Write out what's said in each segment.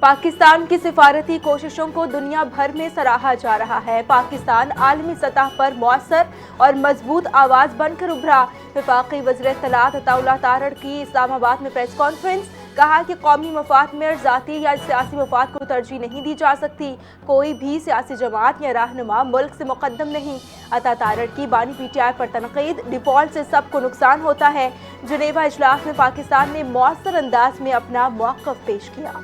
पाकिस्तान की सिफारती कोशिशों को दुनिया भर में सराहा जा रहा है। पाकिस्तान आलमी सतह पर मौसर और मजबूत आवाज बनकर उभरा। वफाकी वज़ीर इत्तलात अताउल्लाह तारड़ की इस्लामाबाद में प्रेस कॉन्फ्रेंस, कहा कि कौमी मफाद में ज़ाती या सियासी मफाद को तरजीह नहीं दी जा सकती। कोई भी सियासी जमात या रहनुमा मुल्क से मुकद्दम नहीं। अता तारड़ की बानी PTI पर तनकीद, डिफॉल्ट से सबको नुकसान होता है। जनेवा इजलास में पाकिस्तान ने मौसर अंदाज में अपना मौक़िफ़ पेश किया।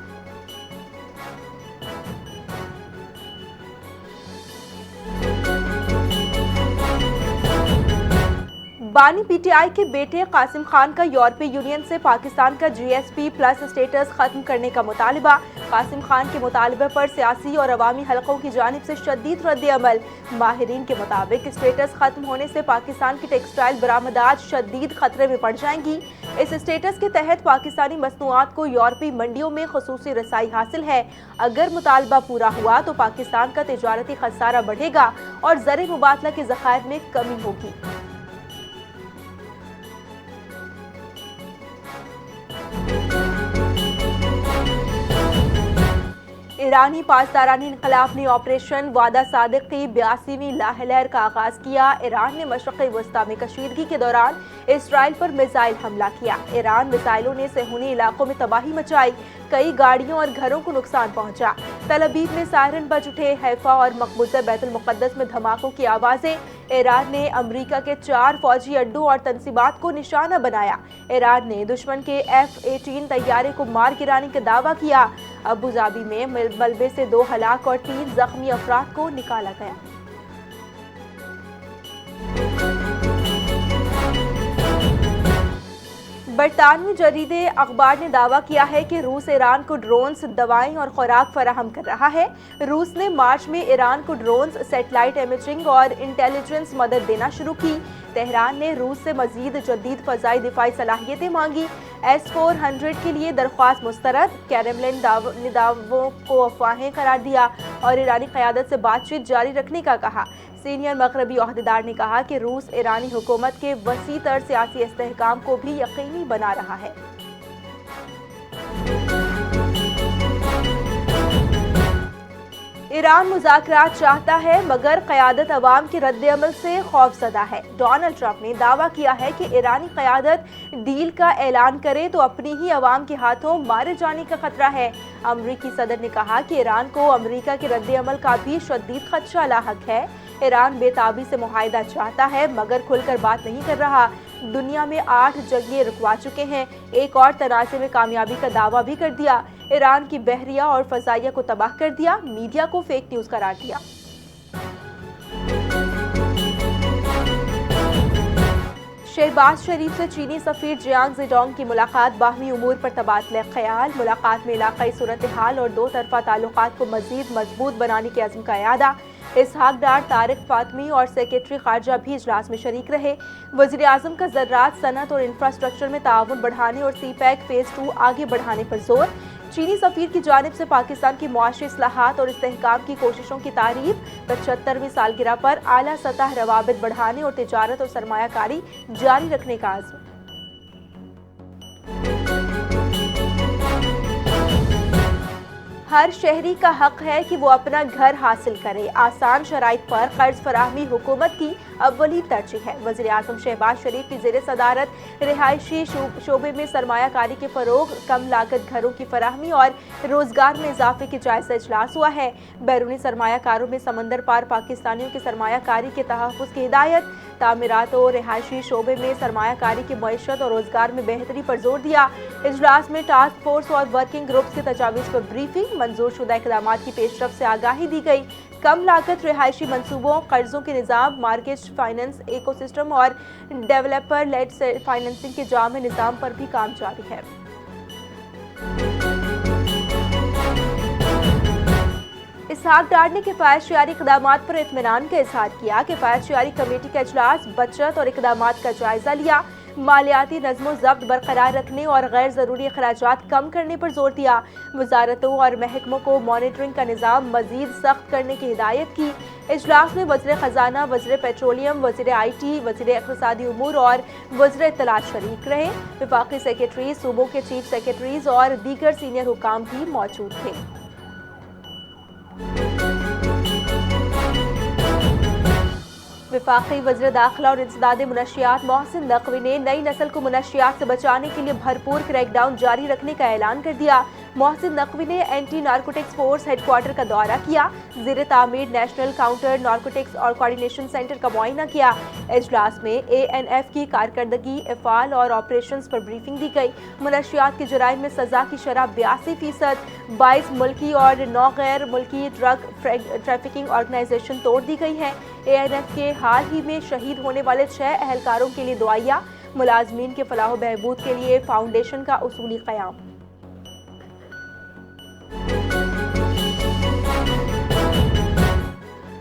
बानी PTI के बेटे कासिम खान का यूरोपीय यूनियन से पाकिस्तान का GSP+ स्टेटस खत्म करने का मुतालिबा। कासिम खान के मुतालिबे पर सियासी और अवामी हलकों की जानिब से शदीद रद्द-ए-अमल। माहिरीन के मुताबिक स्टेटस खत्म होने से पाकिस्तान की टेक्सटाइल बरामदात शदीद खतरे में पड़ जाएंगी। इस स्टेटस के तहत पाकिस्तानी मसनूआत को यूरोपीय मंडियों में खुसूसी रसाई हासिल है। अगर मुतालबा पूरा हुआ तो पाकिस्तान का तिजारती खसारा बढ़ेगा और ज़र मुबादला के ज़खायर में कमी होगी। ईरानी पासदारानी इनकलाब ने ऑपरेशन वादा सादिक की 82वीं लाहलहर का आगाज किया। ईरान ने मशरक़ी वस्ता में कशीदगी के दौरान इसराइल पर मिसाइल हमला किया। ईरान मिसाइलों ने सेहूनी इलाकों में तबाही मचाई, कई गाड़ियों और घरों को नुकसान पहुंचा। तल अवीव में सायरन बज उठे। हैफा और मकबूजा बैतुल मुक़द्दस में धमाकों की आवाज़ें। ईरान ने अमरीका के 4 फौजी अड्डों और तनसीबात को निशाना बनाया। ईरान ने दुश्मन के F-18 तैयारे को मार गिराने का दावा किया। अबू धाबी में मलबे से 2 हलाक और 3 जख्मी अफराद को निकाला गया। बरतानवी जरीदे अखबार ने दावा किया है कि रूस ईरान को ड्रोन्स, दवाएं और खुराक फराहम कर रहा है। रूस ने मार्च में ईरान को ड्रोन्स, सैटेलाइट इमेजिंग और इंटेलिजेंस मदद देना शुरू की। तेहरान ने रूस से मजीद जदीद फ़ज़ाई दिफाई सलाहियतें मांगी। S-400 के लिए दरख्वास्त मुस्तरद। क्रेमलिन ने दावों को अफवाहें करार दिया और ईरानी क़यादत से बातचीत जारी रखने का कहा। सीनियर मग़रबी ओहदेदार ने कहा कि रूस ईरानी हुकूमत के वसी तर सियासी इस्तेहकाम को भी यकीनी बना रहा है। ईरान मुज़ाकरात चाहता है मगर क़यादत अवाम के रद्द-ए-अमल से खौफज़दा है। डोनाल्ड ट्रंप ने दावा किया है कि ईरानी क़यादत डील का ऐलान करे तो अपनी ही अवाम के हाथों मारे जाने का खतरा है। अमरीकी सदर ने कहा कि ईरान को अमरीका के रद्द-ए-अमल का भी शदीद खदशा लाहक है। ईरान बेताबी से मुआहिदा चाहता है मगर खुलकर बात नहीं कर रहा। दुनिया में 8 जंगें रुकवा चुके हैं। एक और तनाज़े में कामयाबी का दावा भी कर दिया। ईरान की बहरिया और फ़ज़ाइया को तबाह कर दिया। मीडिया को फेक न्यूज़ करार दिया। शहबाज शरीफ से चीनी सफ़ीर जियांग ज़ेडोंग की मुलाकात। बाहमी उमूर पर तबादला ख्याल। मुलाकात में इलाक़ाई सूरत हाल और 2 तरफ़ा ताल्लुक़ात को मज़ीद मजबूत बनाने के अज़्म का इयादा। इसहाक डार, तारिक फातमी और सेक्रेटरी खारजा भी इजलास में शरीक रहे। वज़ीर आज़म का ज़राअत, सनअत और इंफ्रास्ट्रक्चर में ताउन बढ़ाने और CPEC फ़ेज़ 2 आगे बढ़ाने पर जोर। चीनी सफ़ीर की जानिब से पाकिस्तान की मुआशी इस्लाहात और इस्तेहकाम की कोशिशों की तारीफ। 75वीं सालगिरह पर आला सतह रवाबित बढ़ाने और तिजारत और सरमायाकारी जारी रखने का आज़म। हर शहरी का हक है कि वो अपना घर हासिल करे। आसान शराइत पर कर्ज फराहमी हुकूमत की अव्वली तरजीह है। वज़ीर आज़म शहबाज शरीफ की ज़ेर सदारत रिहायशी शोबे में सरमायाकारी के फ़रोग़, कम लागत घरों की फराहमी और रोज़गार में इजाफे के जायज़ा इजलास हुआ है। बैरूनी सरमायाकारों में समंदर पार पाकिस्तानियों की सरमायाकारी के तहफ़्फ़ुज़ की हिदायत। तामीरात और रिहायशी शोबे में सरमायाकारी की मईशत और रोज़गार में बेहतरी पर जोर दिया। इजलास में टास्क फोर्स और वर्किंग ग्रुप्स की तजावीज़ पर ब्रीफिंग। मंजूर शुदा इक़दाम की पेशरफ से आगाही दी गई। कम लागत रिहायशी मनसूबों, कर्जों के निज़ाम, मार्केज फाइनेंस इकोसिस्टम और डेवलपर लेड फाइनेंसिंग के जामे निज़ाम पर भी काम जारी है। इसहाक डार ने किफ़ायत शियारी इक़दामात पर इत्मीनान का इज़हार किया। किफ़ायत शियारी कमेटी का इजलास बचत और इक़दामात का जायज़ा लिया। मालियाती नज़्मो ज़ब्त बरकरार रखने और गैर ज़रूरी अखराजात कम करने पर जोर दिया। वजारतों और महकमों को मॉनिटरिंग का निज़ाम मज़ीद सख्त करने की हिदायत की। इजलास में वज़ीर ख़जाना, वज़ीर पेट्रोलियम, वज़ीर IT, वज़ीर इक़्तिसादी उमूर और वज़ीर इत्तलात शरीक रहे। वफाकी सेक्रेटरी, सूबों के चीफ सेक्रेटरीज और दीगर सीनियर हुकाम भी मौजूद थे। वफाकी वज़ीर दाखिला और इंसदादे मुनशियात मोहसिन नकवी ने नई नस्ल को मुनशियात से बचाने के लिए भरपूर क्रैकडाउन जारी रखने का ऐलान कर दिया। मोहसिन नकवी ने एंटी नारकोटिक्स फोर्स हेडक्वार्टर का दौरा किया। ज़ेर तामीर नेशनल काउंटर नारकोटिक्स और कोऑर्डिनेशन सेंटर का मुआयना किया। इजलास में ANF की कारकर्दगी, अफ़ाल और ऑपरेशंस पर ब्रीफिंग दी गई। मुनशियात के जराइम में सज़ा की शरह 82%, 22 मुल्की और 9 गैर मुल्की ड्रग ट्रैफिकिंग ऑर्गेनाइजेशन तोड़ दी गई हैं। ANF के हाल ही में शहीद होने वाले 6 अहलकारों के लिए दुआया। मुलाजमीन के फलाह बहबूद के लिए फाउंडेशन का उसूली क़याम।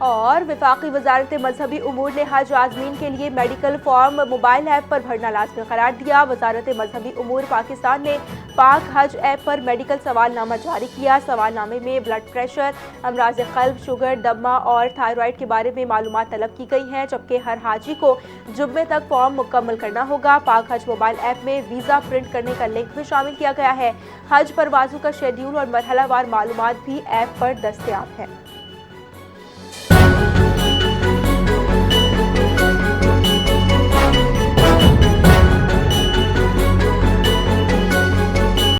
और वफाकी वजारत मजहबी उमूर ने हज आज़मीन के लिए मेडिकल फॉर्म मोबाइल ऐप पर भरना लाज़मी करार दिया। वजारत मजहबी उमूर पाकिस्तान ने पाक हज ऐप पर मेडिकल सवालनामा जारी किया। सवालनामे में ब्लड प्रेशर, अमराज क़ल्ब, शुगर, दमा और थायराइड के बारे में मालूमात तलब की गई हैं, जबकि हर हाजी को जुम्मे तक फॉर्म मुकम्मल करना होगा। पाक हज मोबाइल ऐप में वीज़ा प्रिंट करने का लिंक भी शामिल किया गया है। हज परवाज़ों का शेड्यूल और मरहलावार मालूमात भी ऐप पर दस्तयाब है।